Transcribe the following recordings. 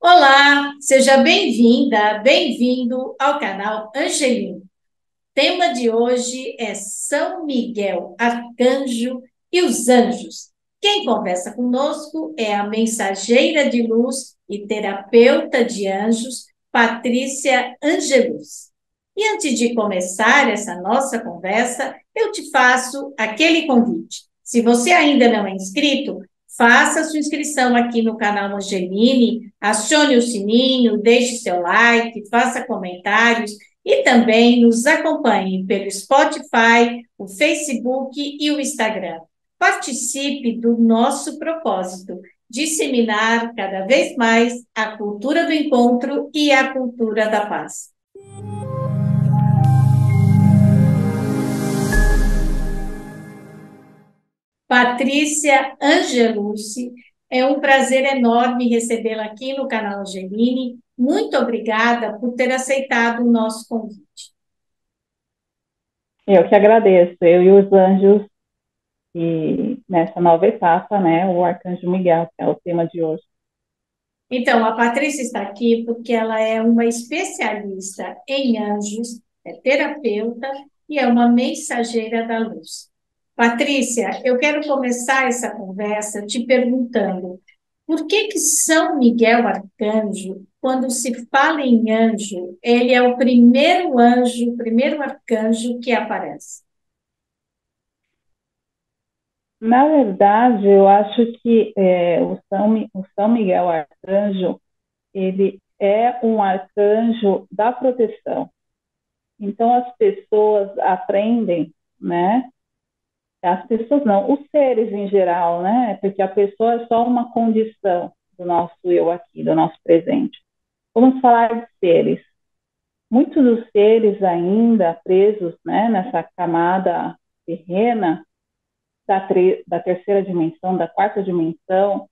Olá, seja bem-vinda, bem-vindo ao canal Angelino. Tema de hoje é São Miguel, Arcanjo e os Anjos. Quem conversa conosco é a mensageira de luz e terapeuta de anjos, Patrícia Angelus. E antes de começar essa nossa conversa, eu te faço aquele convite. Se você ainda não é inscrito, faça sua inscrição aqui no canal Angeline, acione o sininho, deixe seu like, faça comentários e também nos acompanhe pelo Spotify, o Facebook e o Instagram. Participe do nosso propósito, disseminar cada vez mais a cultura do encontro e a cultura da paz. Patrícia Angelucci, é um prazer enorme recebê-la aqui no canal Angeline. Muito obrigada por ter aceitado o nosso convite. Eu que agradeço, eu e os anjos, e nessa nova etapa, né, o Arcanjo Miguel, que é o tema de hoje. Então, a Patrícia está aqui porque ela é uma especialista em anjos, é terapeuta e é uma mensageira da luz. Patrícia, eu quero começar essa conversa te perguntando por que São Miguel Arcanjo, quando se fala em anjo, ele é o primeiro anjo, o primeiro arcanjo que aparece? Na verdade, eu acho que o São Miguel Arcanjo, ele é um arcanjo da proteção. Então, as pessoas aprendem, né? As pessoas não, os seres em geral, né? Porque a pessoa é só uma condição do nosso eu aqui, do nosso presente. Vamos falar de seres. Muitos dos seres ainda presos, né, nessa camada terrena da terceira dimensão, da quarta dimensão,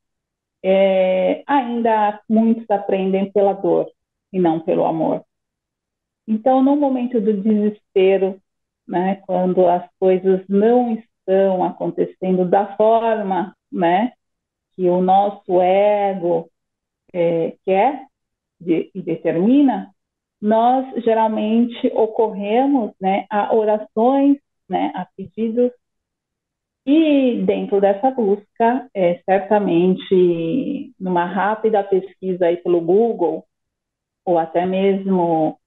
ainda muitos aprendem pela dor e não pelo amor. Então, no momento do desespero, né, quando as coisas não estão acontecendo da forma, né, que o nosso ego quer e determina, nós geralmente ocorremos, né, a orações, né, a pedidos, e dentro dessa busca, certamente, numa rápida pesquisa aí pelo Google, ou até mesmo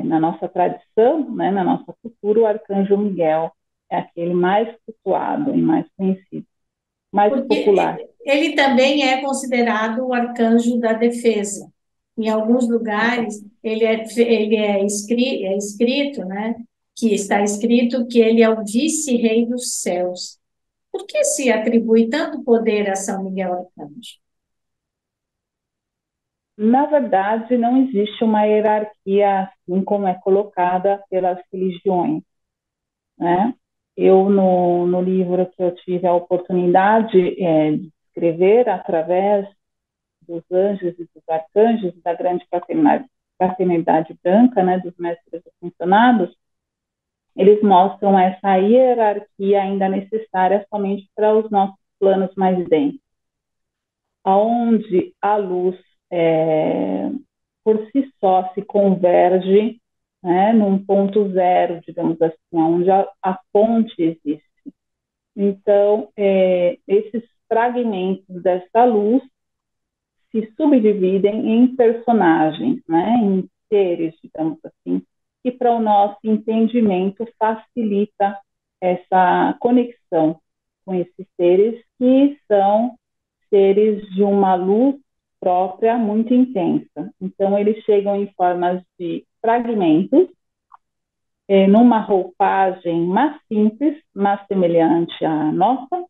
na nossa tradição, né, na nossa cultura, o Arcanjo Miguel é aquele mais cultuado e mais conhecido, mais popular. Porque ele também é considerado o arcanjo da defesa. Em alguns lugares, é escrito, né, que está escrito que ele é o vice-rei dos céus. Por que se atribui tanto poder a São Miguel Arcanjo? Na verdade, não existe uma hierarquia assim como é colocada pelas religiões, né? Eu, no livro que eu tive a oportunidade de escrever através dos anjos e dos arcanjos, da grande fraternidade branca, né, dos mestres ascensionados, eles mostram essa hierarquia ainda necessária somente para os nossos planos mais densos, aonde a luz por si só se converge, né, num ponto zero, digamos assim, onde a fonte existe. Então, esses fragmentos dessa luz se subdividem em personagens, né, em seres, digamos assim, que para o nosso entendimento facilita essa conexão com esses seres que são seres de uma luz própria muito intensa. Então, eles chegam em formas de fragmentos, numa roupagem mais simples, mais semelhante à nossa,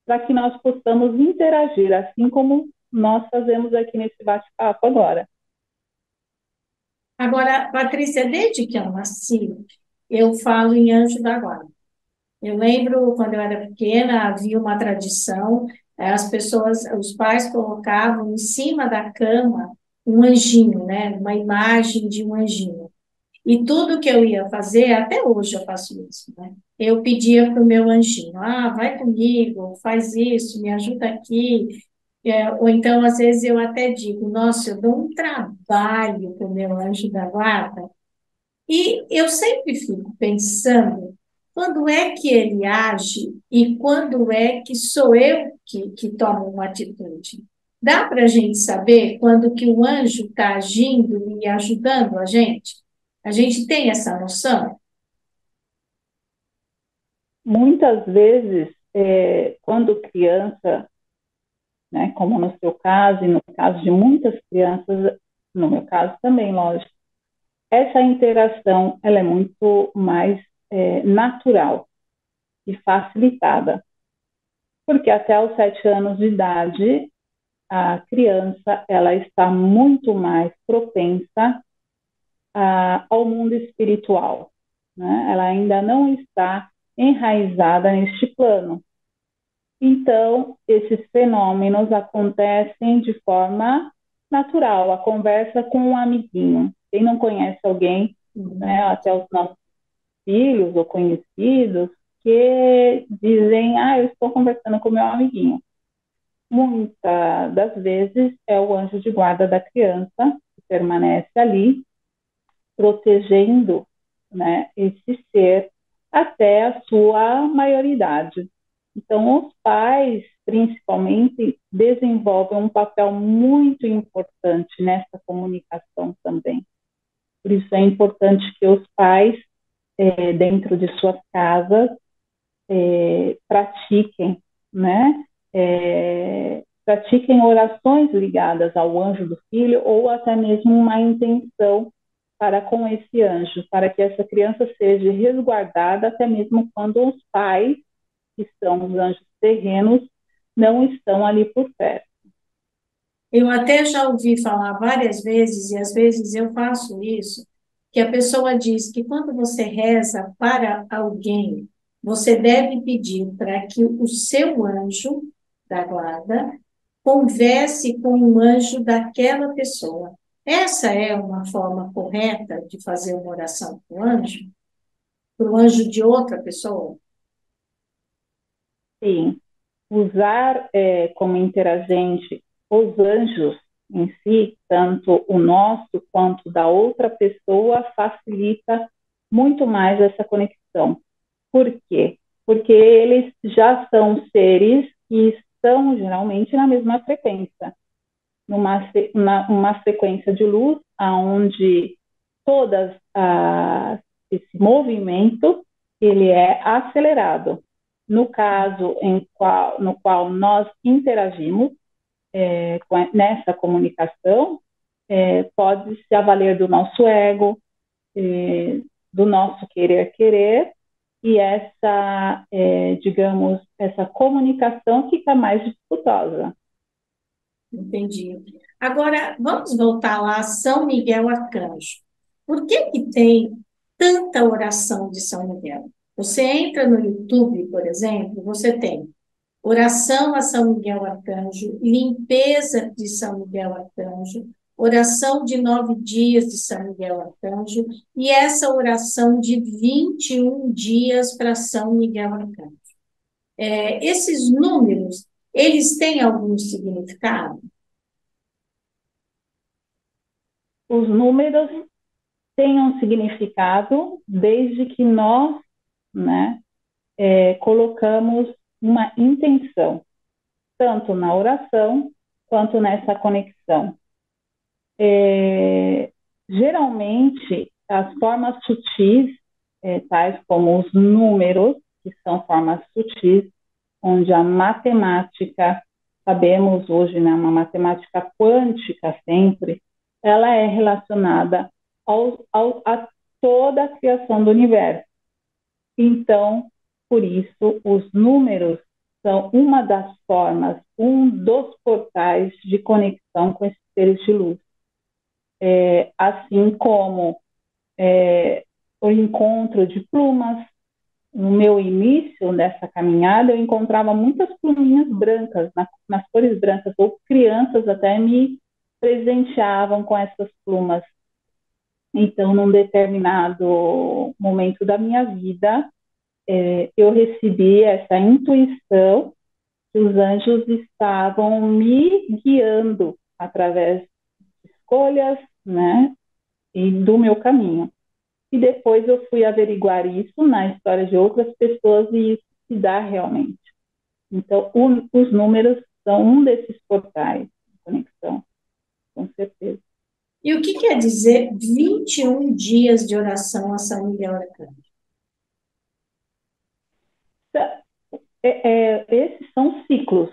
para que nós possamos interagir, assim como nós fazemos aqui nesse bate-papo agora. Agora, Patrícia, desde que eu nasci, eu falo em anjo da guarda. Eu lembro, quando eu era pequena, havia uma tradição, as pessoas, os pais colocavam em cima da cama um anjinho, né? Uma imagem de um anjinho. E tudo que eu ia fazer, até hoje eu faço isso, né? Eu pedia para o meu anjinho, vai comigo, faz isso, me ajuda aqui. Ou então, às vezes, eu até digo, nossa, eu dou um trabalho para o meu anjo da guarda, e eu sempre fico pensando quando é que ele age e quando é que sou eu que tomo uma atitude. Dá para a gente saber quando que o anjo está agindo e ajudando a gente? A gente tem essa noção? Muitas vezes, quando criança, né, como no seu caso e no caso de muitas crianças, no meu caso também, lógico, essa interação ela é muito mais natural e facilitada, porque até os 7 anos de idade a criança ela está muito mais propensa ao mundo espiritual, né? Ela ainda não está enraizada neste plano. Então, esses fenômenos acontecem de forma natural, a conversa com um amiguinho. Quem não conhece alguém, né, até os nossos filhos ou conhecidos, que dizem, eu estou conversando com meu amiguinho. Muitas das vezes é o anjo de guarda da criança que permanece ali, protegendo, né, esse ser até a sua maioridade. Então, os pais, principalmente, desenvolvem um papel muito importante nessa comunicação também. Por isso é importante que os pais, dentro de suas casas, pratiquem, né? Pratiquem orações ligadas ao anjo do filho ou até mesmo uma intenção para com esse anjo, para que essa criança seja resguardada até mesmo quando os pais, que são os anjos terrenos, não estão ali por perto. Eu até já ouvi falar várias vezes, e às vezes eu faço isso, que a pessoa diz que quando você reza para alguém, você deve pedir para que o seu anjo da guarda converse com o anjo daquela pessoa. Essa é uma forma correta de fazer uma oração para o anjo de outra pessoa? Sim, usar como interagente os anjos em si, tanto o nosso quanto da outra pessoa, facilita muito mais essa conexão. Por quê? Porque eles já são seres que estão geralmente na mesma frequência, uma frequência de luz onde todas esse movimento ele é acelerado. No caso no qual nós interagimos nessa comunicação, pode se avaler do nosso ego, do nosso querer, e digamos, essa comunicação fica mais dificultosa. Entendi. Agora, vamos voltar lá a São Miguel Arcanjo. Por que que tem tanta oração de São Miguel? Você entra no YouTube, por exemplo, você tem oração a São Miguel Arcanjo, limpeza de São Miguel Arcanjo, oração de 9 dias de São Miguel Arcanjo e essa oração de 21 dias para São Miguel Arcanjo. Esses números, eles têm algum significado? Os números têm um significado desde que nós, né, colocamos uma intenção, tanto na oração quanto nessa conexão. Geralmente, as formas sutis, tais como os números, que são formas sutis, onde a matemática, sabemos hoje, né, uma matemática quântica sempre, ela é relacionada a toda a criação do universo. Então, por isso, os números são uma das formas, um dos portais de conexão com esses seres de luz. Assim como o encontro de plumas. No meu início dessa caminhada, eu encontrava muitas pluminhas brancas, nas cores brancas, ou crianças até me presenteavam com essas plumas. Então, num determinado momento da minha vida, eu recebi essa intuição que os anjos estavam me guiando através de escolhas, né, e do meu caminho. E depois eu fui averiguar isso na história de outras pessoas e isso se dá realmente. Então, os números são um desses portais de conexão, com certeza. E o que quer dizer 21 dias de oração a São Miguel Arcanjo? Esses são ciclos,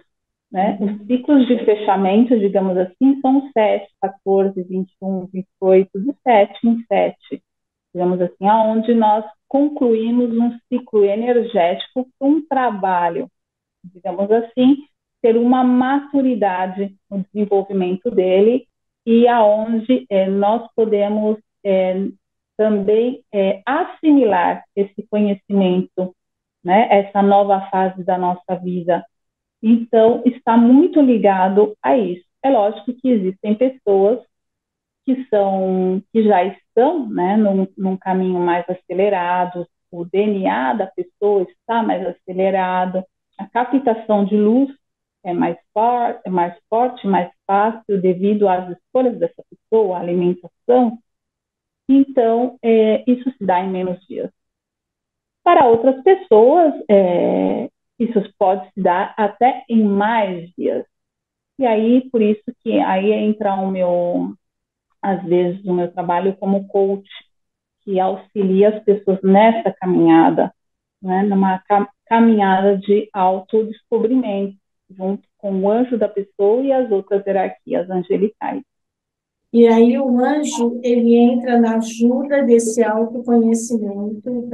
né? Os ciclos de fechamento, digamos assim, são 7, 14, 21, 28, de 7 em 7, digamos assim, aonde nós concluímos um ciclo energético para um trabalho, digamos assim, ter uma maturidade no desenvolvimento dele e aonde nós podemos também assimilar esse conhecimento, né, essa nova fase da nossa vida. Então, está muito ligado a isso. É lógico que existem pessoas que já estão, né, num caminho mais acelerado, o DNA da pessoa está mais acelerado, a captação de luz é mais forte, mais fácil devido às escolhas dessa pessoa, a alimentação. Então, isso se dá em menos dias. Para outras pessoas, isso pode se dar até em mais dias. E aí, por isso que aí entra às vezes, o meu trabalho como coach, que auxilia as pessoas nessa caminhada, né, numa caminhada de autodescobrimento, junto com o anjo da pessoa e as outras hierarquias angelicais. E aí o anjo, ele entra na ajuda desse autoconhecimento,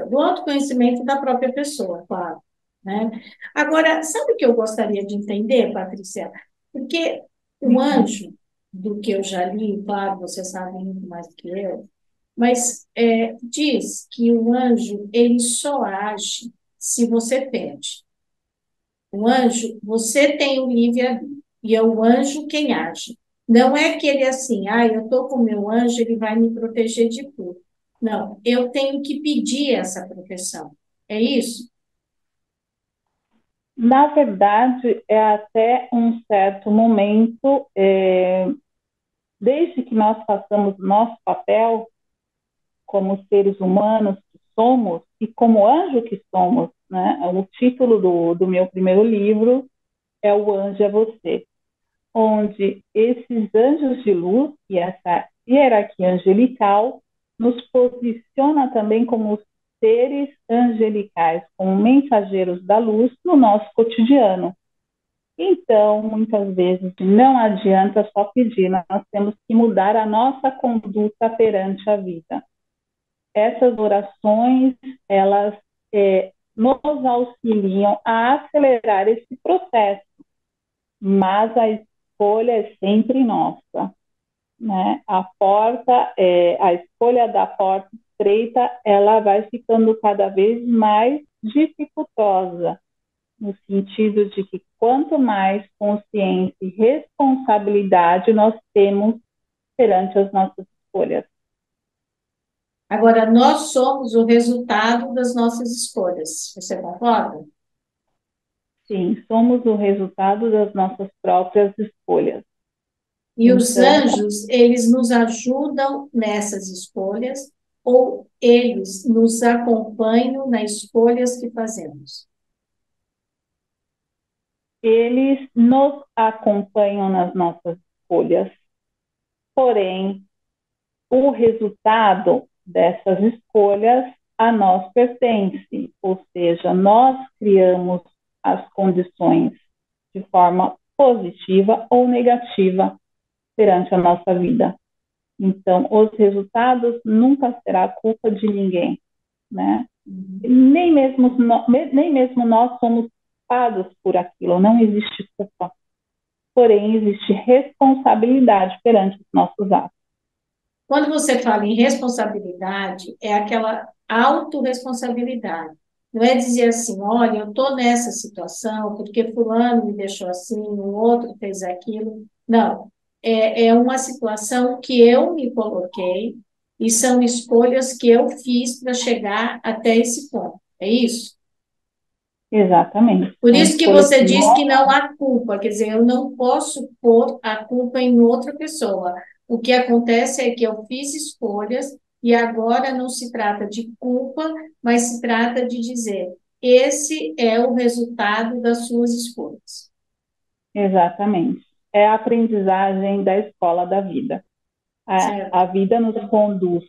do autoconhecimento da própria pessoa, claro. Né? Agora, sabe o que eu gostaria de entender, Patrícia? Porque o anjo, do que eu já li, claro, você sabe muito mais do que eu, mas diz que o anjo, ele só age se você pede. O anjo, você tem o livre-arbítrio, e é o anjo quem age. Não é que ele é assim, eu estou com o meu anjo, ele vai me proteger de tudo. Não, eu tenho que pedir essa proteção. É isso? Na verdade, é até um certo momento, desde que nós façamos nosso papel como seres humanos que somos e como anjo que somos, né? O título do meu primeiro livro é O Anjo é Você, onde esses anjos de luz e essa hierarquia angelical nos posiciona também como seres angelicais, como mensageiros da luz no nosso cotidiano. Então, muitas vezes, não adianta só pedir, nós temos que mudar a nossa conduta perante a vida. Essas orações, elas nos auxiliam a acelerar esse processo, mas a escolha é sempre nossa, né? A escolha da porta estreita, ela vai ficando cada vez mais dificultosa, no sentido de que quanto mais consciência e responsabilidade nós temos perante as nossas escolhas. Agora, nós somos o resultado das nossas escolhas. Você concorda? Sim, somos o resultado das nossas próprias escolhas. E os anjos, eles nos ajudam nessas escolhas ou eles nos acompanham nas escolhas que fazemos? Eles nos acompanham nas nossas escolhas, porém, o resultado dessas escolhas a nós pertence, ou seja, nós criamos as condições de forma positiva ou negativa perante a nossa vida. Então, os resultados nunca será culpa de ninguém, né? Nem mesmo nós somos culpados por aquilo, não existe culpa. Porém, existe responsabilidade perante os nossos atos. Quando você fala em responsabilidade, é aquela autorresponsabilidade. Não é dizer assim, olha, eu estou nessa situação porque fulano me deixou assim, o outro fez aquilo. Não, é uma situação que eu me coloquei e são escolhas que eu fiz para chegar até esse ponto. É isso? Exatamente. Por São isso que escolhas você que diz que nós, não há culpa, quer dizer, eu não posso pôr a culpa em outra pessoa. O que acontece é que eu fiz escolhas e agora não se trata de culpa, mas se trata de dizer, esse é o resultado das suas escolhas. exatamente. É a aprendizagem da escola da vida. A Certo? vida nos conduz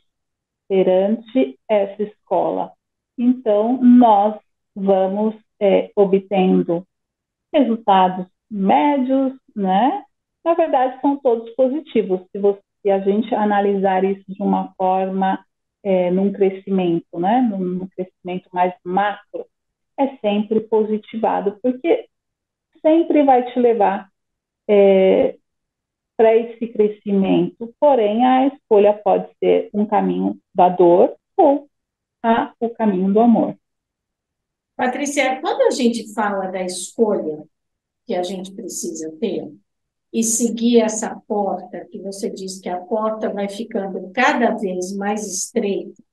perante essa escola. Então, nós vamos obtendo resultados médios, né? Na verdade, são todos positivos. Se a gente analisar isso de uma forma, num crescimento, né? Num crescimento mais macro, é sempre positivado, porque sempre vai te levar para esse crescimento. Porém, a escolha pode ser um caminho da dor ou o caminho do amor. Patrícia, quando a gente fala da escolha que a gente precisa ter e seguir essa porta, que você diz que a porta vai ficando cada vez mais estreita,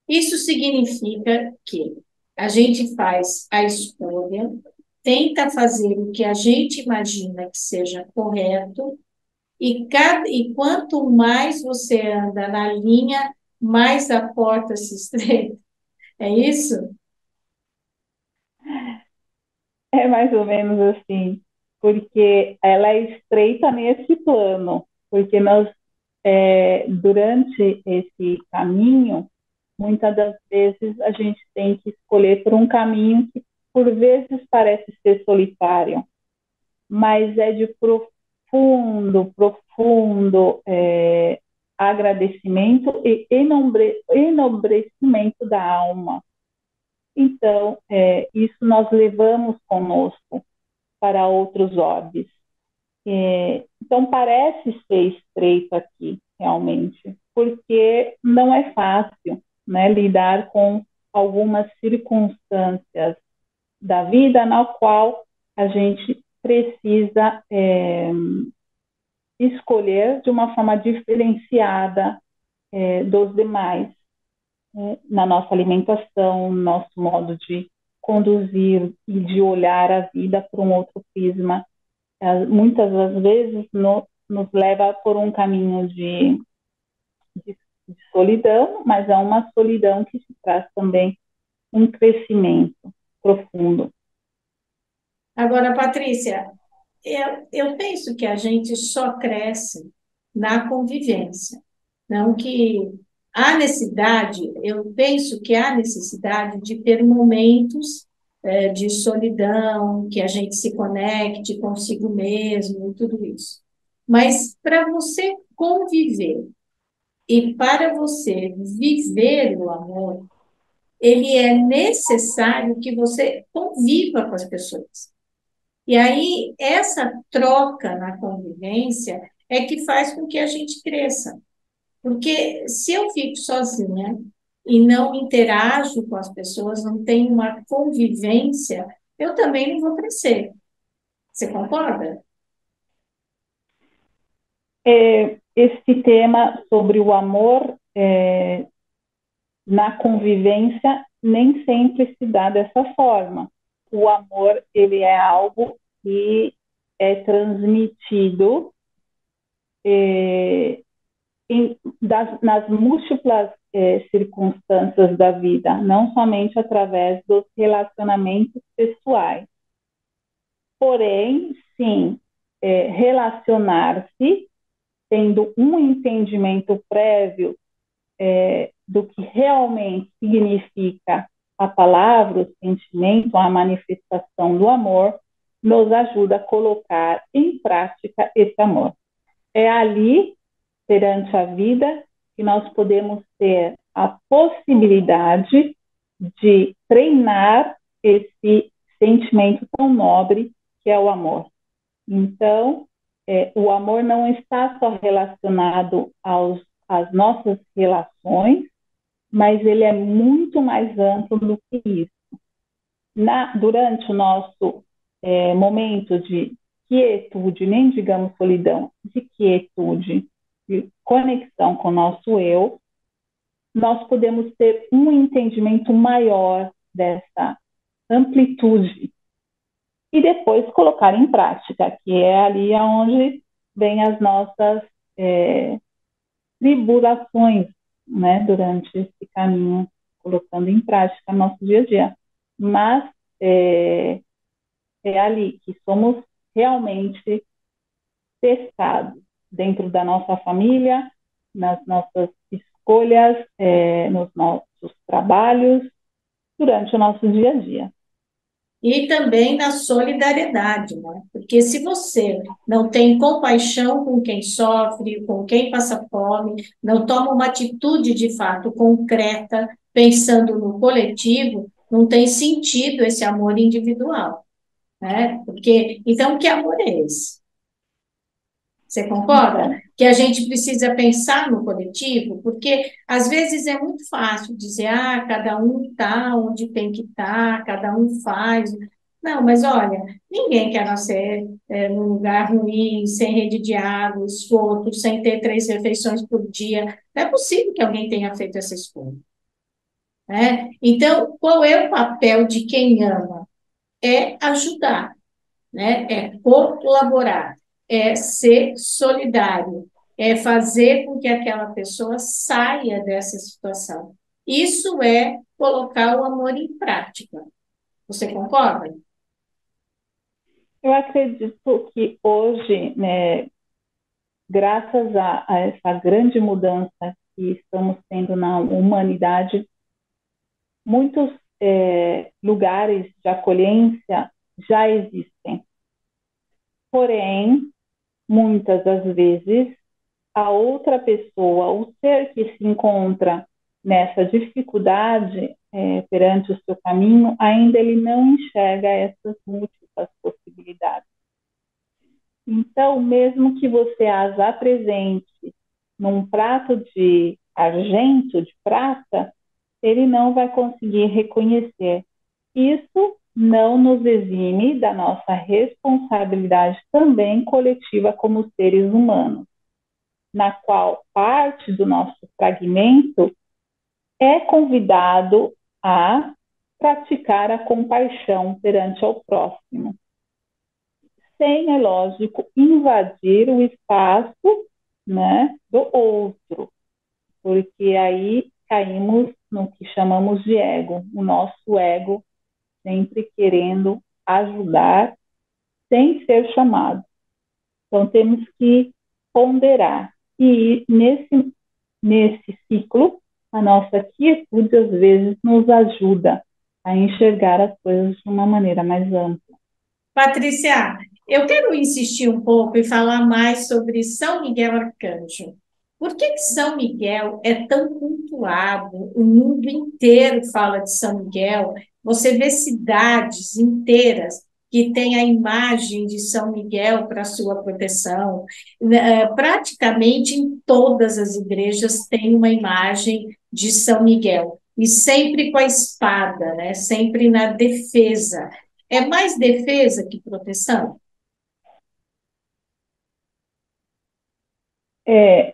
isso significa que a gente faz a escolha, tenta fazer o que a gente imagina que seja correto, e quanto mais você anda na linha, mais a porta se estreita. É isso? É mais ou menos assim, porque ela é estreita nesse plano, porque durante esse caminho, muitas das vezes a gente tem que escolher por um caminho que por vezes parece ser solitário, mas é de profundo agradecimento e enobrecimento da alma. Então, isso nós levamos conosco para outros orbes. Então, parece ser estreito aqui, realmente, porque não é fácil, né, lidar com algumas circunstâncias da vida na qual a gente precisa escolher de uma forma diferenciada dos demais, na nossa alimentação, no nosso modo de conduzir e de olhar a vida por um outro prisma. Muitas das vezes nos leva por um caminho de solidão, mas é uma solidão que te traz também um crescimento profundo. Agora, Patrícia, eu penso que a gente só cresce na convivência. Não que há necessidade, eu penso que há necessidade de ter momentos de solidão, que a gente se conecte consigo mesmo e tudo isso. Mas para você conviver e para você viver o amor, ele é necessário que você conviva com as pessoas. E aí, essa troca na convivência é que faz com que a gente cresça. Porque se eu fico sozinha e não interajo com as pessoas, não tenho uma convivência, eu também não vou crescer. Você concorda? Esse tema sobre o amor na convivência nem sempre se dá dessa forma. O amor, ele é algo que é transmitido nas múltiplas circunstâncias da vida, não somente através dos relacionamentos pessoais. Porém, sim, relacionar-se tendo um entendimento prévio do que realmente significa a palavra, o sentimento, a manifestação do amor, nos ajuda a colocar em prática esse amor. É ali, perante a vida, que nós podemos ter a possibilidade de treinar esse sentimento tão nobre que é o amor. Então, o amor não está só relacionado às nossas relações, mas ele é muito mais amplo do que isso. Durante o nosso momento de quietude, nem digamos solidão, de quietude, de conexão com o nosso eu, nós podemos ter um entendimento maior dessa amplitude, e depois colocar em prática, que é ali onde vem as nossas tribulações, né, durante esse caminho, colocando em prática no nosso dia a dia. Mas é ali que somos realmente testados dentro da nossa família, nas nossas escolhas, nos nossos trabalhos, durante o nosso dia a dia. E também na solidariedade, né? Porque se você não tem compaixão com quem sofre, com quem passa fome, não toma uma atitude de fato concreta, pensando no coletivo, não tem sentido esse amor individual, né? Porque, então, que amor é esse? Você concorda? Então, Que a gente precisa pensar no coletivo, porque às vezes é muito fácil dizer, cada um está onde tem que estar, cada um faz. Não, mas olha, ninguém quer nascer num lugar ruim, sem rede de água, esgoto, sem ter 3 refeições por dia. Não é possível que alguém tenha feito essa escolha, né? Então, qual é o papel de quem ama? É ajudar, né? É colaborar, é ser solidário, é fazer com que aquela pessoa saia dessa situação. Isso é colocar o amor em prática. Você concorda? eu acredito que hoje, né, graças a essa grande mudança que estamos tendo na humanidade, muitos lugares de acolhência já existem. Porém, muitas das vezes, a outra pessoa, o ser que se encontra nessa dificuldade perante o seu caminho, ainda ele não enxerga essas múltiplas possibilidades. Então, mesmo que você as apresente num prato de argento, de prata, ele não vai conseguir reconhecer. Isso não nos exime da nossa responsabilidade também coletiva como seres humanos, na qual parte do nosso fragmento é convidado a praticar a compaixão perante ao próximo, sem, é lógico, invadir o espaço, né, do outro, porque aí caímos no que chamamos de ego, o nosso ego sempre querendo ajudar sem ser chamado. Então, temos que ponderar. E nesse ciclo, a nossa quietude, às vezes, nos ajuda a enxergar as coisas de uma maneira mais ampla. Patrícia, eu quero insistir um pouco e falar mais sobre São Miguel Arcanjo. Por que São Miguel é tão cultuado? O mundo inteiro fala de São Miguel. Você vê cidades inteiras que têm a imagem de São Miguel para sua proteção. Praticamente em todas as igrejas tem uma imagem de São Miguel. E sempre com a espada, né? Sempre na defesa. É mais defesa que proteção?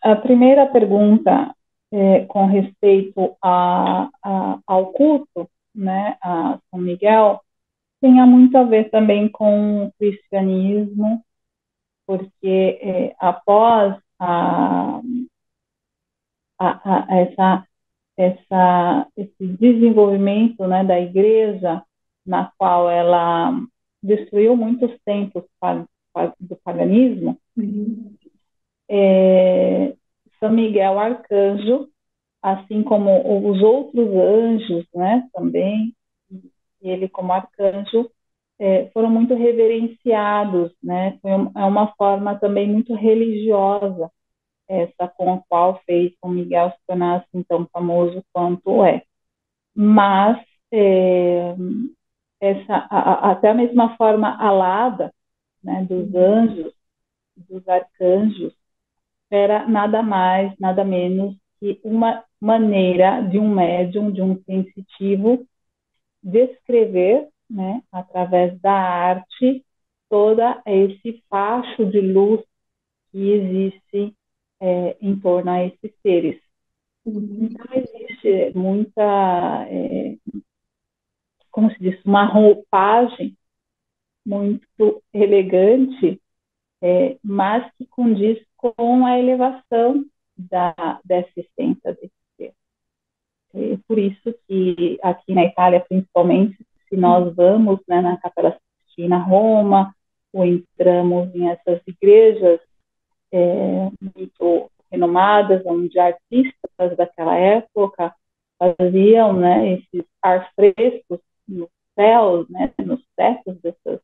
A primeira pergunta com respeito ao culto, né, a São Miguel, tem muito a ver também com o cristianismo, porque após esse desenvolvimento, né, da igreja, na qual ela destruiu muitos templos do paganismo, Uhum. São Miguel Arcanjo, assim como os outros anjos, né, também, ele como arcanjo, foram muito reverenciados, né, é uma forma também muito religiosa, essa com a qual fez São Miguel se tornar assim tão famoso quanto é. Mas até a mesma forma alada, né, dos anjos, dos arcanjos, era nada mais, nada menos que uma maneira de um médium, de um sensitivo, descrever, né, através da arte, todo esse facho de luz que existe em torno a esses seres. Uhum. Então, existe muita como se diz, uma roupagem muito elegante, mas que condiz com a elevação dessa essência desse ser. É por isso que aqui na Itália, principalmente, se nós vamos, né, na Capela Sistina, Roma, ou entramos em essas igrejas muito renomadas, onde artistas daquela época faziam, né, esses afrescos nos céus, né, nos tetos dessas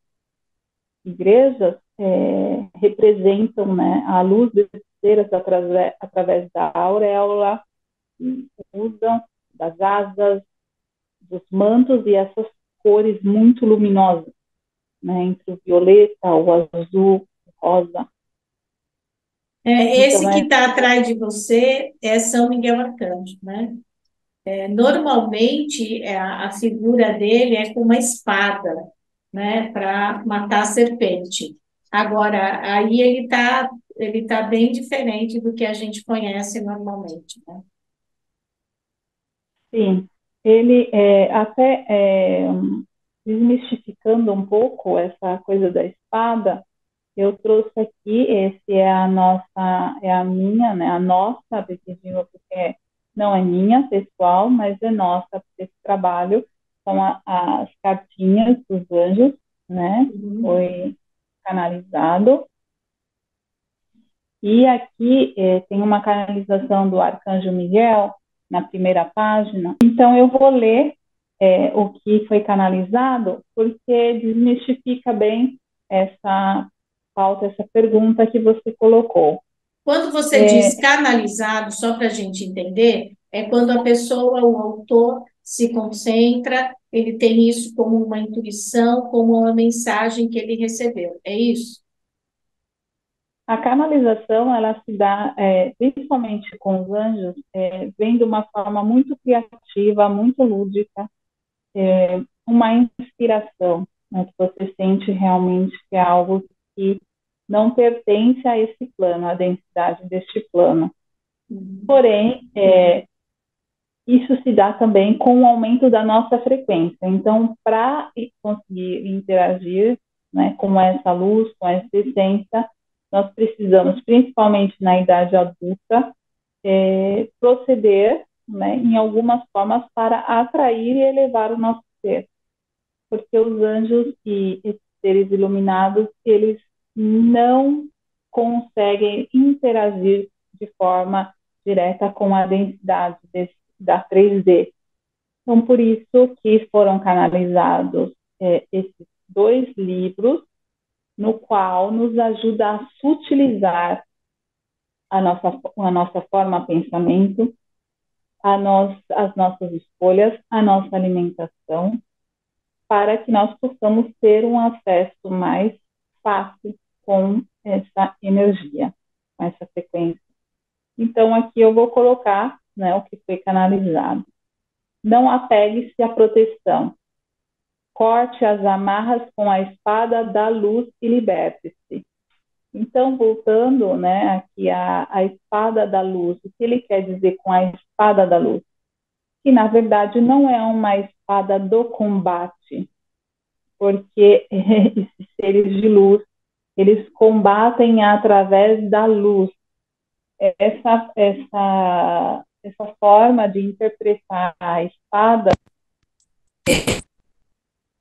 igrejas, representam, né, a luz das estrelas através da auréola, usam das asas, dos mantos e essas cores muito luminosas, né, entre o violeta, o azul, o rosa. Esse Então, que está atrás de você é São Miguel Arcanjo, né? Normalmente, a figura dele é com uma espada, né, para matar a serpente. Agora, aí ele tá bem diferente do que a gente conhece normalmente, né? sim, ele até desmistificando um pouco essa coisa da espada, eu trouxe aqui, esse é a nossa, é a minha, né, a nossa adesiva, porque não é minha, pessoal, mas é nossa, esse trabalho, são as cartinhas dos anjos, né, Uhum. foi canalizado, e aqui tem uma canalização do Arcanjo Miguel, na primeira página, então eu vou ler o que foi canalizado, porque desmistifica bem essa pauta, essa pergunta que você colocou. Quando você diz canalizado, só para a gente entender, é quando a pessoa, o autor, se concentra, ele tem isso como uma intuição, como uma mensagem que ele recebeu. É isso? A canalização, ela se dá, principalmente com os anjos, vem de uma forma muito criativa, muito lúdica, uma inspiração, né, que você sente realmente que é algo que não pertence a esse plano, à densidade deste plano. Uhum. Porém, isso se dá também com o aumento da nossa frequência. Então, para conseguir interagir, né, com essa luz, com essa essência, nós precisamos, principalmente na idade adulta, proceder, né, em algumas formas para atrair e elevar o nosso ser. Porque os anjos e esses seres iluminados, eles não conseguem interagir de forma direta com a densidade da 3D. Então, por isso que foram canalizados esses dois livros, no qual nos ajuda a sutilizar a nossa forma de pensamento, as nossas escolhas, a nossa alimentação, para que nós possamos ter um acesso mais fácil com essa energia, com essa frequência. Então, aqui eu vou colocar, né, o que foi canalizado. Não apegue-se à proteção. Corte as amarras com a espada da luz e liberte-se. Então, voltando, né, aqui a espada da luz, o que ele quer dizer com a espada da luz? Que, na verdade, não é uma espada do combate, porque esses seres de luz, eles combatem através da luz. Essa forma de interpretar a espada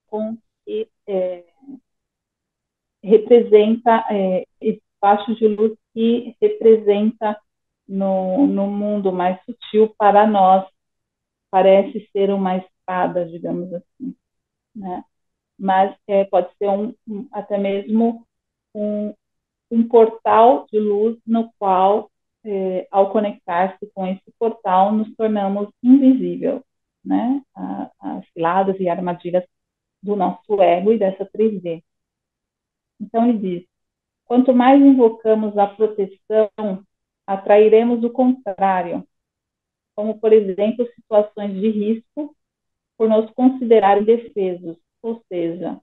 com que representa esse facho de luz que representa no mundo mais sutil para nós, parece ser uma espada, digamos assim, né? Mas pode ser até mesmo um, um portal de luz no qual, ao conectar-se com esse portal, nos tornamos invisível, né? As ciladas e armadilhas do nosso ego e dessa 3D. Então, ele diz: quanto mais invocamos a proteção, atrairemos o contrário, como, por exemplo, situações de risco por nos considerar indefesos, ou seja,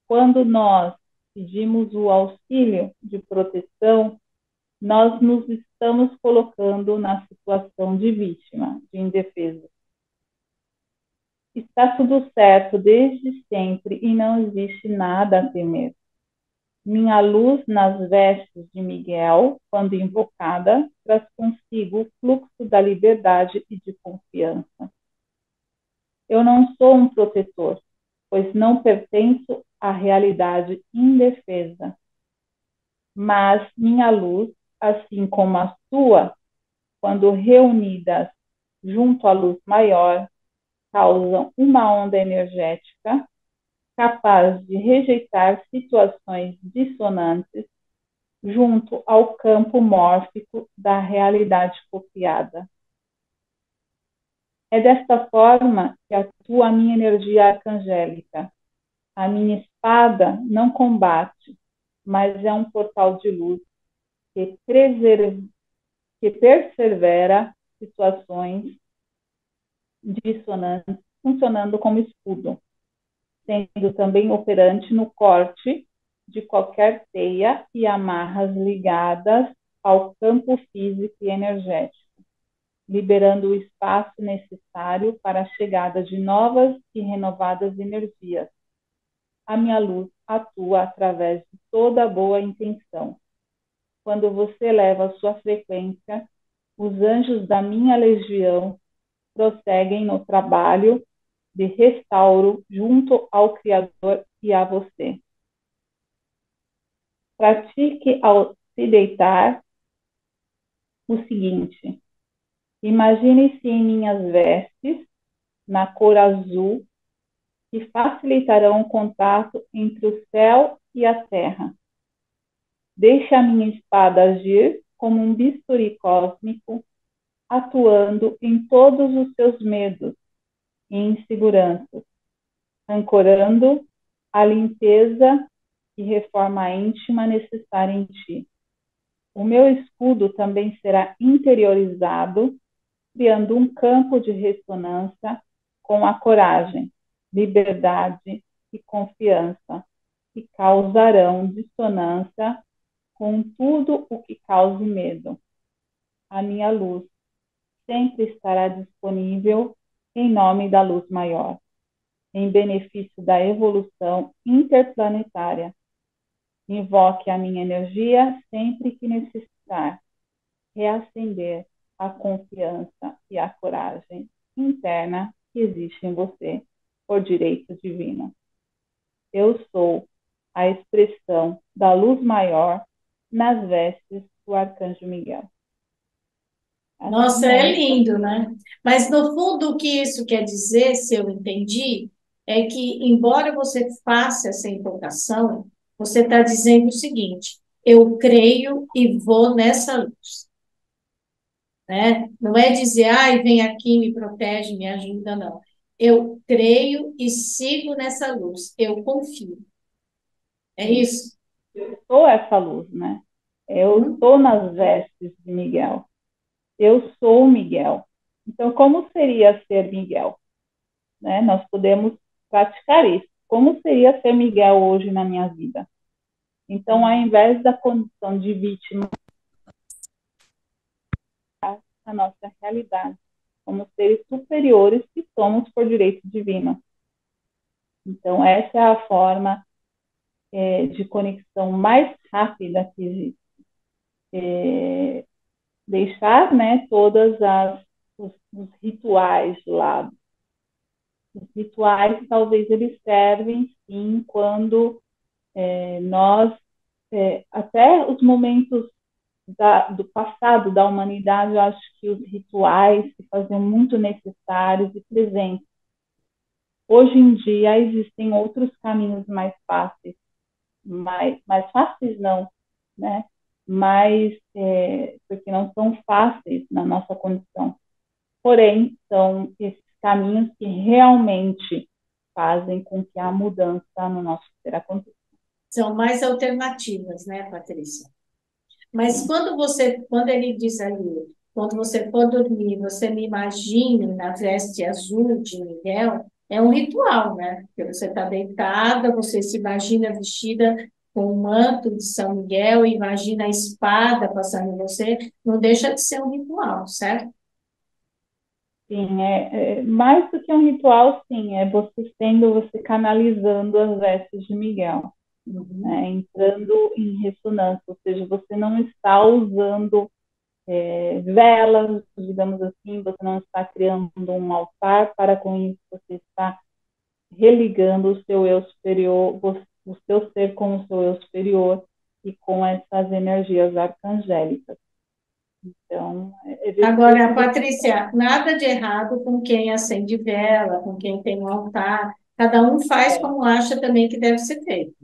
quando nós pedimos o auxílio de proteção, nós nos estamos colocando na situação de vítima, de indefesa. Está tudo certo desde sempre e não existe nada a temer. Minha luz nas vestes de Miguel, quando invocada, traz consigo o fluxo da liberdade e de confiança. Eu não sou um protetor, pois não pertenço à realidade indefesa. Mas minha luz, assim como a sua, quando reunidas junto à luz maior, causam uma onda energética capaz de rejeitar situações dissonantes junto ao campo mórfico da realidade copiada. É desta forma que atua a minha energia arcangélica. A minha espada não combate, mas é um portal de luz que, que persevera situações dissonantes, funcionando como escudo, sendo também operante no corte de qualquer teia e amarras ligadas ao campo físico e energético, liberando o espaço necessário para a chegada de novas e renovadas energias. A minha luz atua através de toda boa intenção. Quando você eleva a sua frequência, os anjos da minha legião prosseguem no trabalho de restauro junto ao Criador e a você. Pratique ao se deitar o seguinte: imagine-se em minhas vestes, na cor azul, que facilitarão o contato entre o céu e a terra. Deixe a minha espada agir como um bisturi cósmico, atuando em todos os seus medos e inseguranças, ancorando a limpeza e reforma íntima necessária em ti. O meu escudo também será interiorizado, criando um campo de ressonância com a coragem, liberdade e confiança, que causarão dissonância com tudo o que cause medo. A minha luz sempre estará disponível em nome da luz maior, em benefício da evolução interplanetária. Invoque a minha energia sempre que necessitar. Reacender a confiança e a coragem interna que existe em você por direito divino. Eu sou a expressão da luz maior nas vestes do Arcanjo Miguel. Nossa, Assim é é. lindo, né? Mas no fundo, o que isso quer dizer, se eu entendi, é que, embora você faça essa invocação, você está dizendo o seguinte: eu creio e vou nessa luz, né? Não é dizer, ai, vem aqui, me protege, me ajuda, não. Eu creio e sigo nessa luz, eu confio. É isso? Eu sou essa luz, né? Eu Uhum. estou nas vestes de Miguel. Eu sou Miguel. Então, como seria ser Miguel? Né? Nós podemos praticar isso. Como seria ser Miguel hoje na minha vida? Então, ao invés da condição de vítima, a nossa realidade, como seres superiores que somos por direito divino. Então, essa é a forma de conexão mais rápida que existe. Deixar, né, todas os rituais de lado. Os rituais, talvez, eles servem, sim, quando nós, até os momentos do passado da humanidade, eu acho que os rituais se faziam muito necessários e presentes. Hoje em dia existem outros caminhos mais fáceis, mais fáceis não, né? Mas porque não são fáceis na nossa condição. Porém, são esses caminhos que realmente fazem com que a mudança no nosso ser aconteça. São mais alternativas, né, Patrícia? Mas quando ele diz ali, quando você for dormir, você me imagine na veste azul de Miguel, é um ritual, né? Porque você está deitada, você se imagina vestida com o manto de São Miguel, imagina a espada passando em você, não deixa de ser um ritual, certo? Sim, mais do que um ritual, sim, é você canalizando as vestes de Miguel, né, entrando em ressonância, ou seja, você não está usando velas, digamos assim, você não está criando um altar para com isso, você está religando o seu eu superior, o seu ser com o seu eu superior e com essas energias arcangélicas. Então, ver Agora, se você... Patrícia, nada de errado com quem acende vela, com quem tem um altar. Cada um faz É, como acha também que deve ser feito.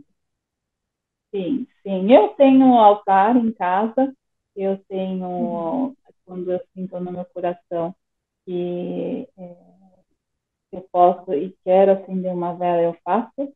sim, sim. Eu tenho um altar em casa, eu tenho, quando eu sinto no meu coração que eu posso e quero acender uma vela, eu faço,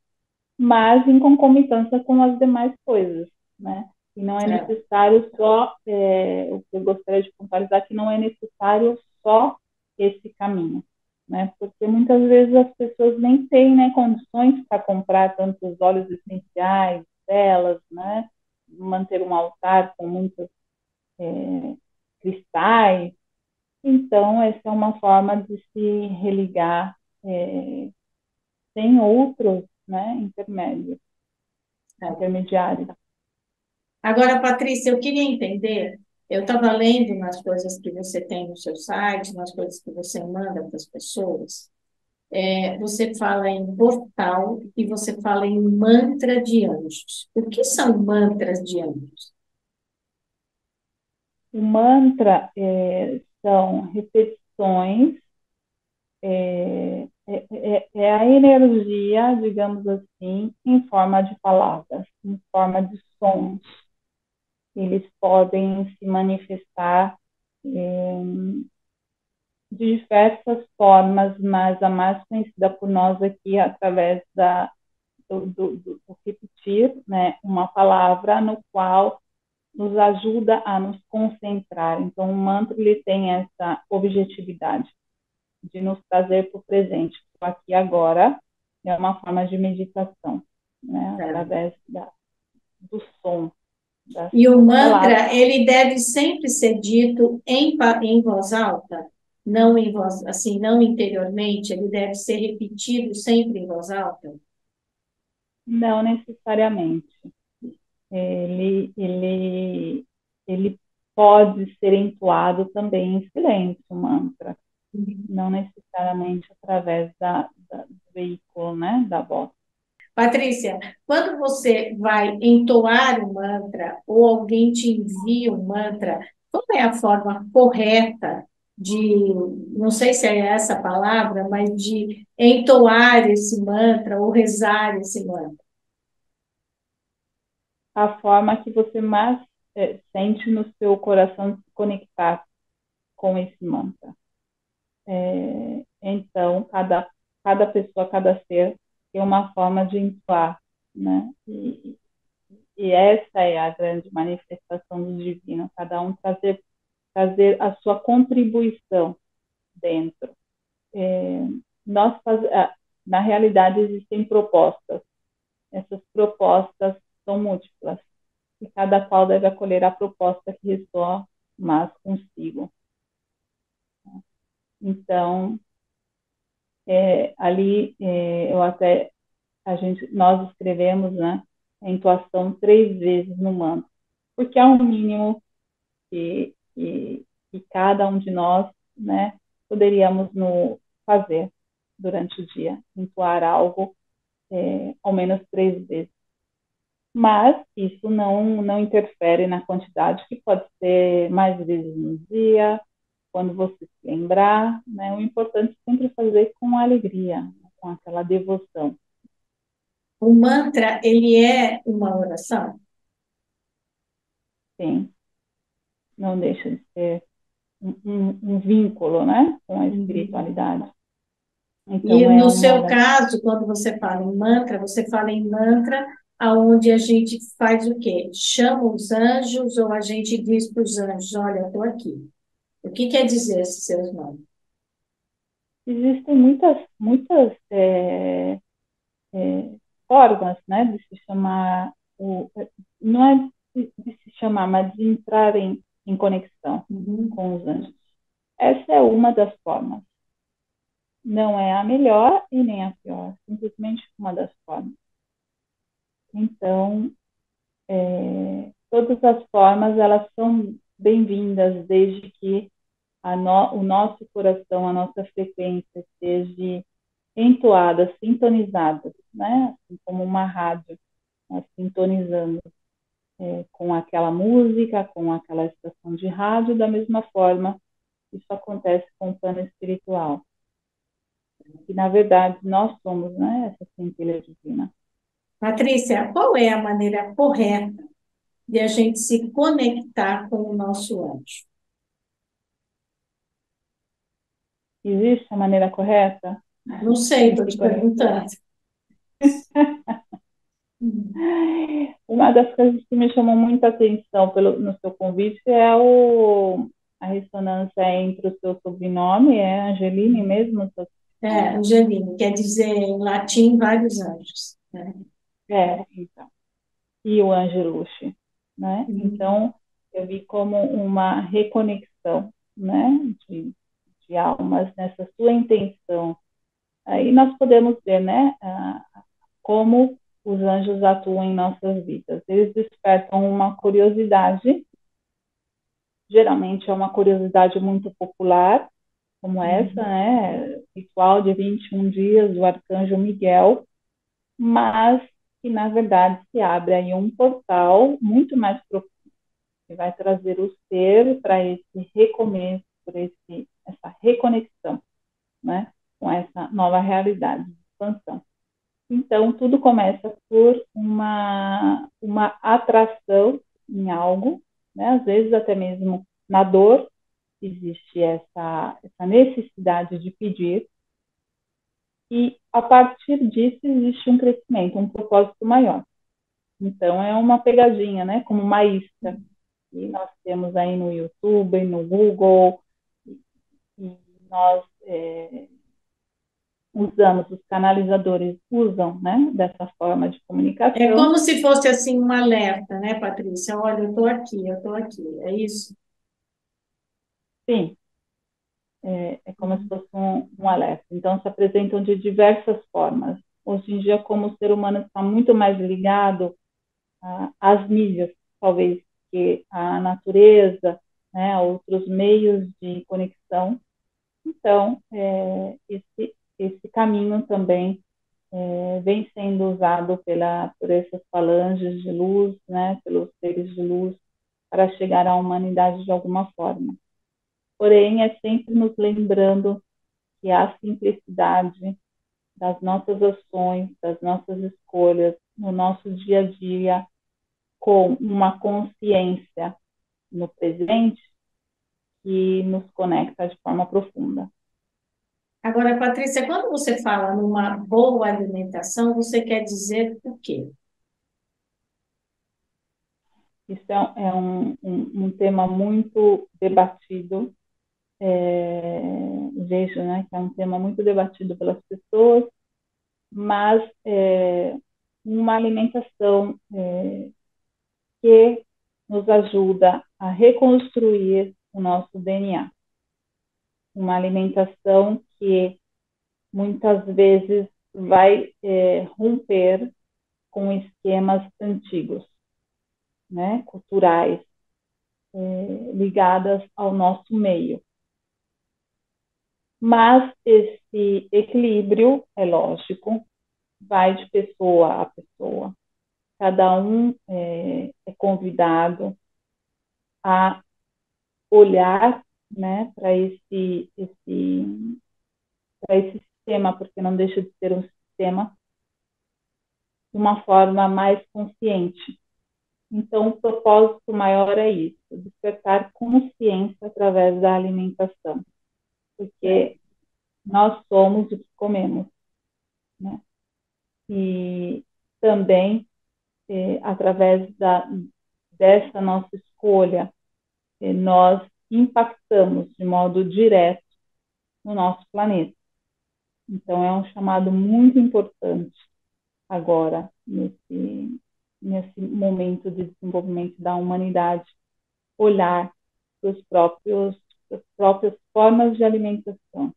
mas em concomitância com as demais coisas, né? E não é Certo? necessário só, o que eu gostaria de pontualizar, que não é necessário só esse caminho, né? Porque muitas vezes as pessoas nem têm, né, condições para comprar tantos óleos essenciais, velas, né? Manter um altar com muitos cristais. Então, essa é uma forma de se religar sem outros, né, Certo. intermediários. Agora, Patrícia, eu queria entender, eu estava lendo nas coisas que você tem no seu site, nas coisas que você manda para as pessoas, você fala em portal e você fala em mantra de anjos. O que são mantras de anjos? O mantra são repetições, é a energia, digamos assim, em forma de palavras, em forma de sons. Eles podem se manifestar de diversas formas, mas a mais conhecida por nós aqui é através do repetir, né, uma palavra no qual nos ajuda a nos concentrar. Então, o mantra ele tem essa objetividade de nos trazer para o presente, para aqui e agora, é uma forma de meditação, né, através do som, E o das palavras. mantra, ele deve sempre ser dito em voz alta, não em voz, assim, não interiormente, ele deve ser repetido sempre em voz alta. Não necessariamente. Ele pode ser entoado também em silêncio, o mantra, não necessariamente através do veículo, né, da voz. Patrícia, quando você vai entoar um mantra ou alguém te envia um mantra, qual é a forma correta de, não sei se é essa a palavra, mas de entoar esse mantra ou rezar esse mantra? A forma que você mais sente no seu coração se conectar com esse mantra. Então, cada pessoa, cada ser tem uma forma de entoar, né? E essa é a grande manifestação do divino, cada um trazer a sua contribuição dentro. Nós na realidade existem propostas. Essas propostas são múltiplas e cada qual deve acolher a proposta que ressoa mais consigo. Então, ali eu até nós escrevemos, né, a entoação 3 vezes no mantra, porque é um mínimo que cada um de nós, né, poderíamos fazer durante o dia, entoar algo ao menos 3 vezes. Mas isso não interfere na quantidade, que pode ser mais vezes no dia, quando você se lembrar, né? O importante é sempre fazer com alegria, com aquela devoção. O mantra, ele é uma oração? Sim, não deixa de ser um vínculo, né, com a Uhum. espiritualidade. E Então, é no uma seu das... caso, quando você fala em mantra, aonde a gente faz o quê? Chama os anjos ou a gente diz para os anjos, olha, eu estou aqui. O que quer dizer esses seus nomes? Existem muitas formas, né, de se chamar, não é de se chamar, mas de entrar em conexão Uhum. com os anjos. Essa é uma das formas. não é a melhor e nem a pior, simplesmente uma das formas. Então, todas as formas, elas são bem-vindas, desde que o nosso coração, a nossa frequência esteja entoada, sintonizada, né? Assim como uma rádio, né? Sintonizando com aquela música, com aquela estação de rádio, da mesma forma, isso acontece com o plano espiritual. E, na verdade, nós somos, né, essa centelha divina. Patrícia, qual é a maneira correta de a gente se conectar com o nosso anjo? Existe a maneira correta Não sei, de estou se te conectar? perguntando. Uma das coisas que me chamou muita atenção no seu convite é a ressonância entre o seu sobrenome, é Angeline mesmo? Angeline, quer dizer em latim vários anjos. Né? Então. E o Angelucci, né? Então, eu vi como uma reconexão, né? De almas nessa sua intenção. Aí nós podemos ver, né? Como os anjos atuam em nossas vidas. Eles despertam uma curiosidade, geralmente é uma curiosidade muito popular, como essa, né? Ritual de 21 dias do Arcanjo Miguel, mas que, na verdade, se abre aí um portal muito mais profundo, que vai trazer o ser para esse recomeço, para essa reconexão, né? Com essa nova realidade de expansão. Então, tudo começa por uma atração em algo, né? Às vezes até mesmo na dor, existe essa necessidade de pedir, e a partir disso existe um crescimento, um propósito maior. Então, é uma pegadinha, né? Como uma isca. E nós temos aí no YouTube, no Google, e nós usamos, os canalizadores usam, né? Dessa forma de É comunicação. como se fosse assim um alerta, né, Patrícia? Olha, eu estou aqui, é isso? Sim, é como se fosse um alerta. Então, se apresentam de diversas formas. Hoje em dia, como o ser humano está muito mais ligado às mídias, talvez, que à natureza, né, a outros meios de conexão. Então, esse caminho também vem sendo usado por essas falanges de luz, né, pelos seres de luz, para chegar à humanidade de alguma forma. Porém, é sempre nos lembrando que a simplicidade das nossas ações, das nossas escolhas, no nosso dia a dia, com uma consciência no presente, que nos conecta de forma profunda. Agora, Patrícia, quando você fala numa boa alimentação, você quer dizer o quê? Isso é um tema muito debatido, vejo, né, que é um tema muito debatido pelas pessoas, mas uma alimentação que nos ajuda a reconstruir o nosso DNA. Uma alimentação que muitas vezes vai romper com esquemas antigos, né, culturais, ligadas ao nosso meio. Mas esse equilíbrio, é lógico, vai de pessoa a pessoa. Cada um é convidado a olhar, né, para esse sistema, porque não deixa de ser um sistema, de uma forma mais consciente. Então, o propósito maior é isso, despertar consciência através da alimentação, porque nós somos o que comemos, né? E também, através dessa nossa escolha, nós impactamos de modo direto no nosso planeta. Então, é um chamado muito importante agora, nesse momento de desenvolvimento da humanidade, olhar para as próprias formas de alimentação.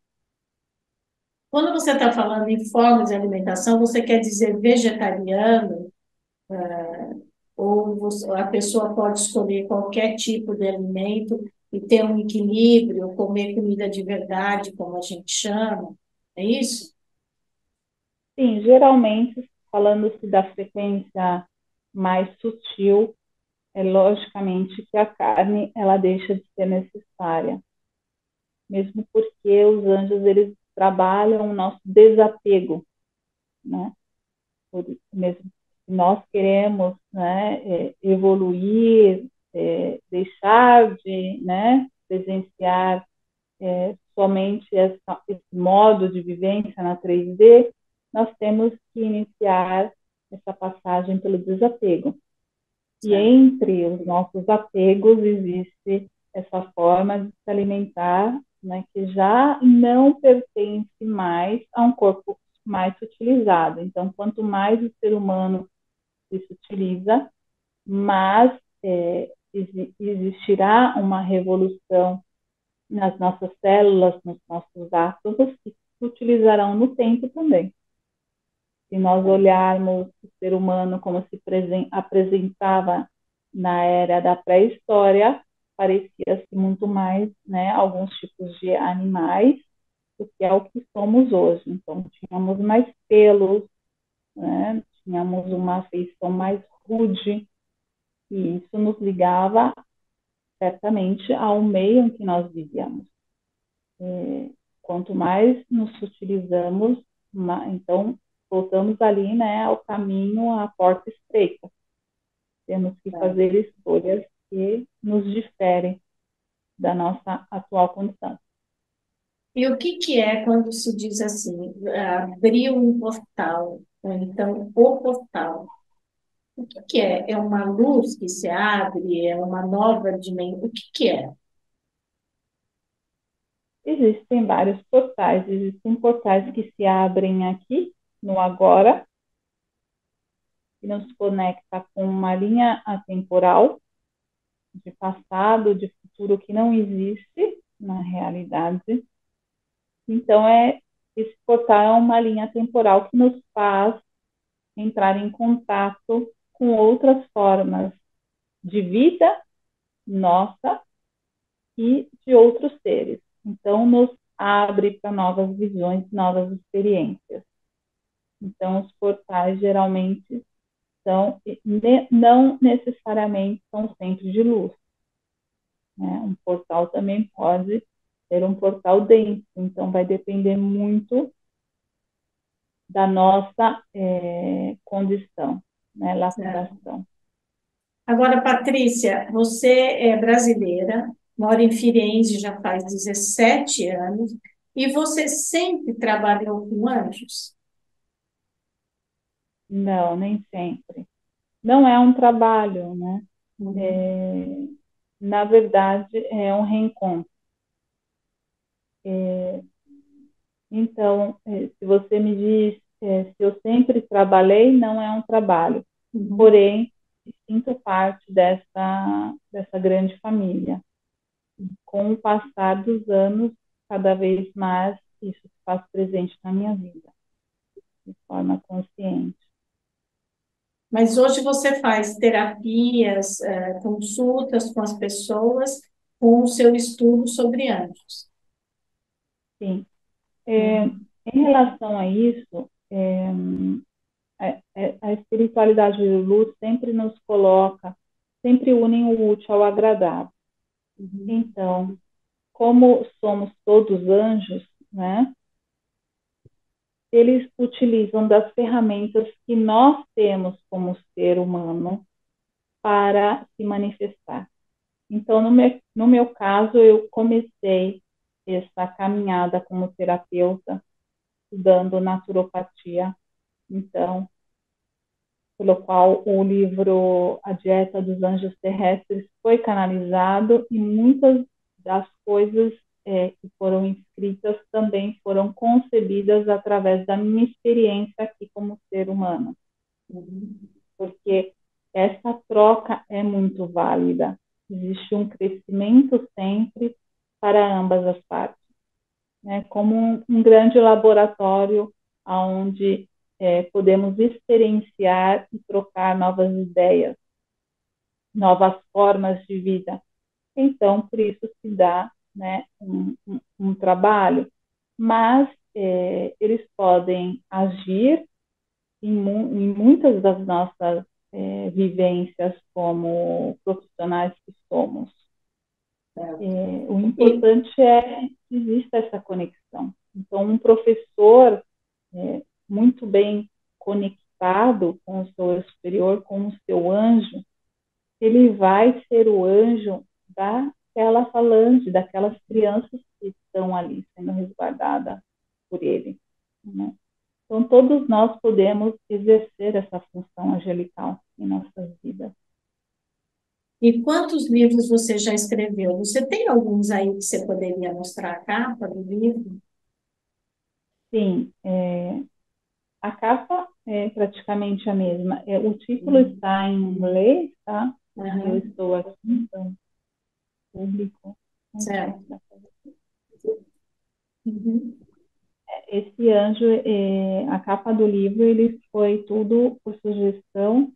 Quando você está falando em formas de alimentação, você quer dizer vegetariano, ou a pessoa pode escolher qualquer tipo de alimento e ter um equilíbrio, comer comida de verdade, como a gente chama, é isso? Sim, geralmente, falando-se da frequência mais sutil, é logicamente que a carne ela deixa de ser necessária, mesmo porque os anjos eles trabalham o nosso desapego, né? Mesmo que nós queremos, né, evoluir, deixar de, né, presenciar somente esse modo de vivência na 3D, nós temos que iniciar essa passagem pelo desapego. E Certo. entre os nossos apegos existe essa forma de se alimentar, né, que já não pertence mais a um corpo mais utilizado. Então, quanto mais o ser humano se utiliza, mais existirá uma revolução nas nossas células, nos nossos átomos, que se utilizarão no tempo também. Se nós olharmos o ser humano como se apresentava na era da pré-história, parecia-se muito mais, né, alguns tipos de animais do que é o que somos hoje. Então, tínhamos mais pelos, né, tínhamos uma feição mais rude, e isso nos ligava certamente ao meio em que nós vivíamos. Quanto mais nos utilizamos, então voltamos ali, né, ao caminho, à porta estreita. Temos que fazer escolhas que nos diferem da nossa atual condição. E o que que é quando se diz assim, abriu um portal, ou então o portal? O que que é? É uma luz que se abre? É uma nova dimensão? O que que é? Existem vários portais, existem portais que se abrem aqui, no agora, que nos conecta com uma linha atemporal de passado, de futuro que não existe na realidade. Então, esse portal é uma linha temporal que nos faz entrar em contato com outras formas de vida nossa e de outros seres. Então, nos abre para novas visões, novas experiências. Então, os portais geralmente são, não necessariamente são centros de luz. Né? Um portal também pode ser um portal denso, então vai depender muito da nossa condição, né? Lapidação. Agora, Patrícia, você é brasileira, mora em Firenze já faz 17 anos, e você sempre trabalhou com anjos? Não, nem sempre. Não é um trabalho, né? Uhum. Na verdade, é um reencontro. Então, se você me diz se eu sempre trabalhei, não é um trabalho. Uhum. Porém, sinto parte dessa grande família. Com o passar dos anos, cada vez mais isso se faz presente na minha vida, de forma consciente. Mas hoje você faz terapias, consultas com as pessoas, com o seu estudo sobre anjos. Sim. Uhum. Em relação a isso, a espiritualidade de luz sempre nos coloca, sempre une o útil ao agradável. Uhum. Então, como somos todos anjos, né? Eles utilizam das ferramentas que nós temos como ser humano para se manifestar. Então, no meu caso, eu comecei essa caminhada como terapeuta, estudando naturopatia. Então, pelo qual o livro A Dieta dos Anjos Terrestres foi canalizado e muitas das coisas que foram escritas também foram concebidas através da minha experiência aqui como ser humano, Uhum. porque essa troca é muito válida. Existe um crescimento sempre para ambas as partes. né, como um grande laboratório onde podemos experienciar e trocar novas ideias, novas formas de vida. Então, por isso se dá, né, um trabalho. Mas eles podem agir em muitas das nossas vivências como profissionais que somos. O E, importante é que exista essa conexão. Então, um professor muito bem conectado com o seu eu superior, com o seu anjo, ele vai ser o anjo daquela falante, daquelas crianças que estão ali sendo resguardadas por ele, né? Então, todos nós podemos exercer essa função angelical em nossas vidas. e quantos livros você já escreveu? Você tem alguns aí que você poderia mostrar a capa do livro? Sim, a capa é praticamente a mesma. O título Uhum. está em inglês, tá? Porque eu Aham, estou aqui, então, público, não sei se certo. dá para ver. Uhum. Esse anjo, a capa do livro, ele foi tudo por sugestão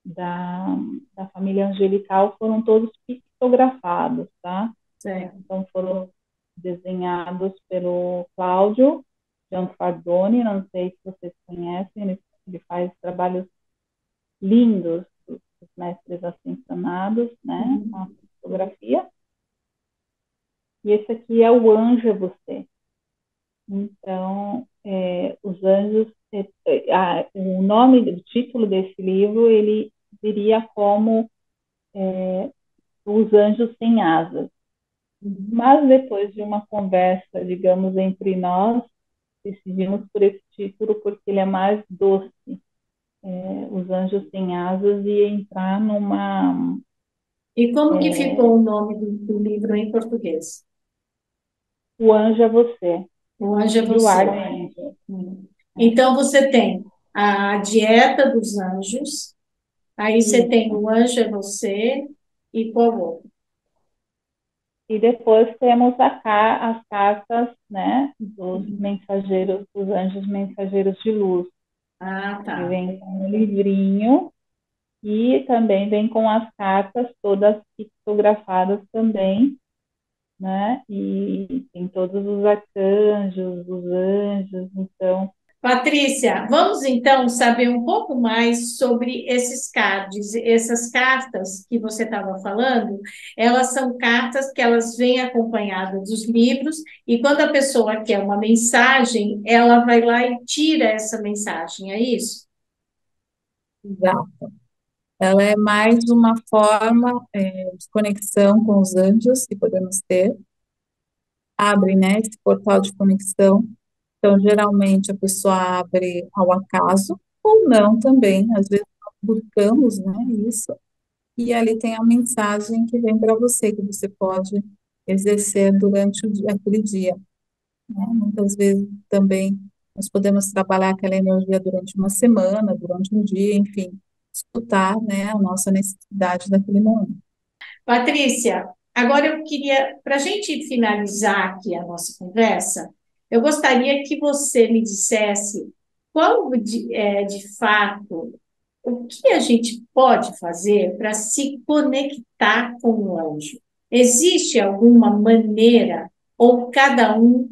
da, da família angelical, foram todos pictografados, tá? Certo. Então, foram desenhados pelo Cláudio Gianfardoni, não sei se vocês conhecem, ele faz trabalhos lindos dos mestres ascensionados, né, com a Uhum. fotografia. E esse aqui é o Anjo é Você. Então, os anjos, o nome, o título desse livro, ele viria como Os Anjos Sem Asas. Uhum. Mas depois de uma conversa, digamos, entre nós, decidimos por esse título porque ele é mais doce. Os Anjos Sem Asas ia entrar numa... E como que ficou É, o nome do livro em português? o Anjo é Você, O Anjo é You Are Você. the Angel. É, Então, você tem a Dieta dos Anjos, aí você tem isso. o Anjo é Você e qual outro? E depois temos as cartas, né, dos Uhum. mensageiros, dos anjos mensageiros de luz, Ah, que tá. vem com um livrinho e também vem com as cartas todas pictografadas também, né? E tem todos os arcanjos, os anjos, então, Patrícia, vamos então saber um pouco mais sobre esses cards, essas cartas que você estava falando. Elas são cartas que elas vêm acompanhadas dos livros e quando a pessoa quer uma mensagem, ela vai lá e tira essa mensagem, é isso? Exato. Ela é mais uma forma de conexão com os anjos que podemos ter. Abre, né, esse portal de conexão. Então, geralmente, a pessoa abre ao acaso, ou não também. Às vezes, nós buscamos, né, isso. E ali tem a mensagem que vem para você, que você pode exercer durante aquele dia, né? Muitas vezes também nós podemos trabalhar aquela energia durante uma semana, durante um dia, enfim, escutar, né, a nossa necessidade daquele momento. Patrícia, agora eu queria, para a gente finalizar aqui a nossa conversa, eu gostaria que você me dissesse qual de fato o que a gente pode fazer para se conectar com o anjo? Existe alguma maneira ou cada um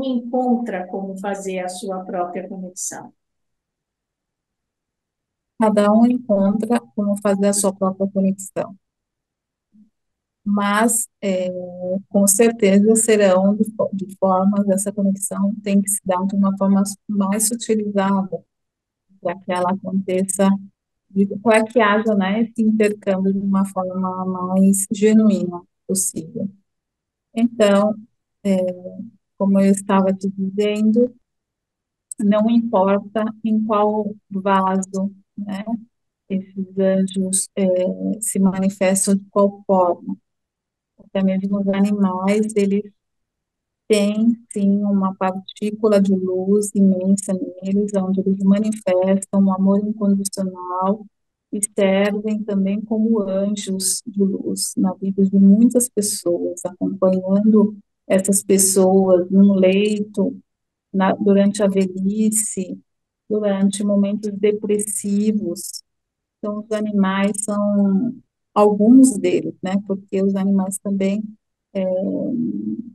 encontra como fazer a sua própria conexão? Cada um encontra como fazer a sua própria conexão, mas com certeza serão de formas, essa conexão tem que se dar de uma forma mais sutilizada, para que ela aconteça, para que haja, né, esse intercâmbio de uma forma mais genuína possível. Então, como eu estava te dizendo, não importa em qual vaso, né, esses anjos se manifestam de qual forma. Até mesmo os animais, eles têm, sim, uma partícula de luz imensa neles, onde eles manifestam um amor incondicional e servem também como anjos de luz na vida de muitas pessoas, acompanhando. essas pessoas num leito, durante a velhice, durante momentos depressivos. Então, os animais são alguns deles, né? Porque os animais também é,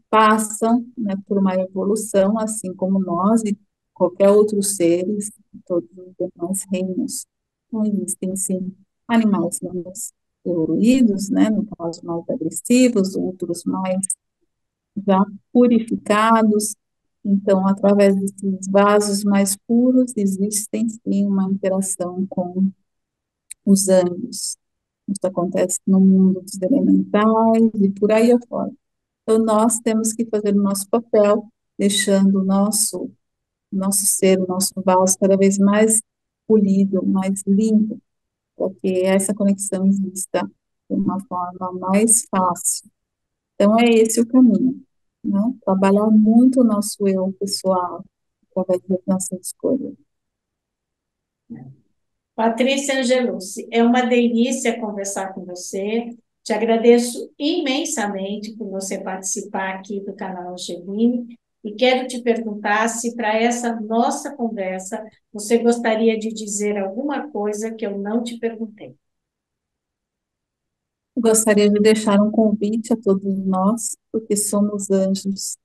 passam, né, por uma evolução, assim como nós e qualquer outro seres, todos os demais reinos. Então, existem, sim, animais menos evoluídos, né? No caso, mais agressivos, outros mais já purificados. Então, através desses vasos mais puros, existem, sim, uma interação com os anjos. Isso acontece no mundo dos elementais e por aí afora. Então, nós temos que fazer o nosso papel, deixando o nosso ser, o nosso vaso cada vez mais polido, mais limpo, para que essa conexão exista de uma forma mais fácil. Então, é esse o caminho, né? Trabalhar muito o nosso eu pessoal, através das nossas escolhas. Patrícia Angelucci, é uma delícia conversar com você. Te agradeço imensamente por você participar aqui do canal Angeline e quero te perguntar se para essa nossa conversa você gostaria de dizer alguma coisa que eu não te perguntei. Gostaria de deixar um convite a todos nós, porque somos anjos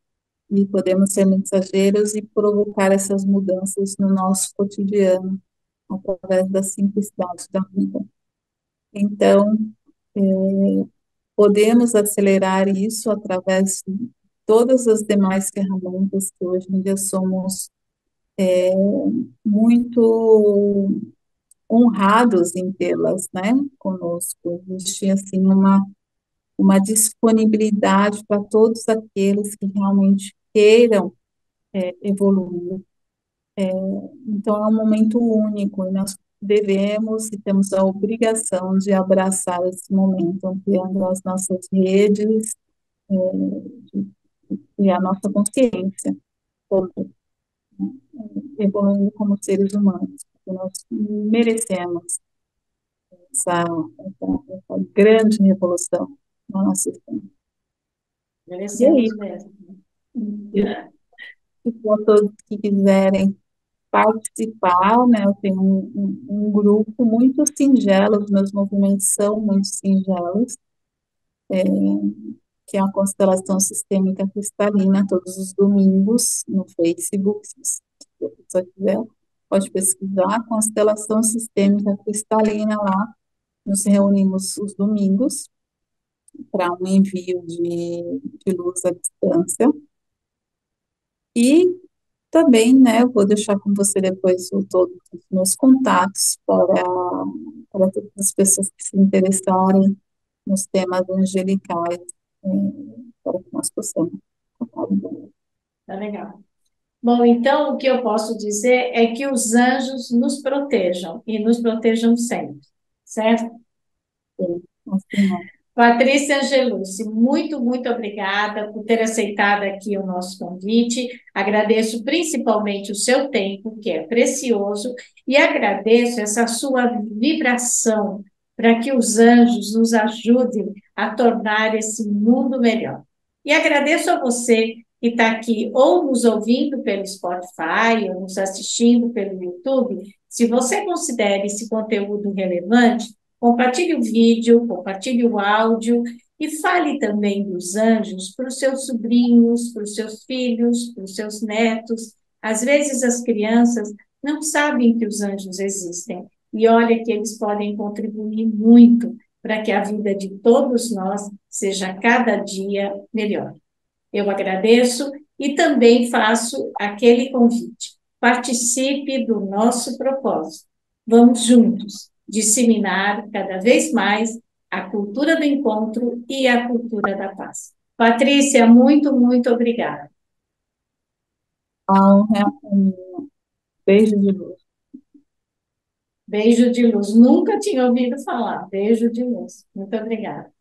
e podemos ser mensageiros e provocar essas mudanças no nosso cotidiano, através da simplicidade da vida. Então, podemos acelerar isso através de todas as demais ferramentas que hoje em dia somos muito honrados em tê-las, né, conosco. Existe, assim, uma disponibilidade para todos aqueles que realmente queiram evoluir. Então, é um momento único e nós devemos e temos a obrigação de abraçar esse momento, ampliando as nossas redes e a nossa consciência, toda, evoluindo como seres humanos, porque nós merecemos essa grande revolução na nossa história. E Merecemos aí, mesmo. se for todos que quiserem participar, né? Eu tenho um grupo muito singelo, os meus movimentos são muito singelos, que é a Constelação Sistêmica Cristalina, todos os domingos no Facebook, se a pessoa quiser, pode pesquisar, Constelação Sistêmica Cristalina lá, nos reunimos os domingos para um envio de luz à distância, e também, né, eu vou deixar com você depois todos os meus contatos para todas as pessoas que se interessarem nos temas angelicais, para que nós possamos tocar um pouco. Tá legal. Bom, então o que eu posso dizer é que os anjos nos protejam e nos protejam sempre, certo? Assim, ó. Patrícia Angelucci, muito, muito obrigada por ter aceitado aqui o nosso convite. Agradeço principalmente o seu tempo, que é precioso, e agradeço essa sua vibração para que os anjos nos ajudem a tornar esse mundo melhor. E agradeço a você que está aqui ou nos ouvindo pelo Spotify ou nos assistindo pelo YouTube. Se você considera esse conteúdo relevante, compartilhe o vídeo, compartilhe o áudio e fale também dos anjos para os seus sobrinhos, para os seus filhos, para os seus netos. Às vezes as crianças não sabem que os anjos existem e olha que eles podem contribuir muito para que a vida de todos nós seja cada dia melhor. Eu agradeço e também faço aquele convite. Participe do nosso propósito. Vamos juntos disseminar cada vez mais a cultura do encontro e a cultura da paz. Patrícia, muito, muito obrigada. Um beijo de luz. Beijo de luz. Nunca tinha ouvido falar. Beijo de luz. Muito obrigada.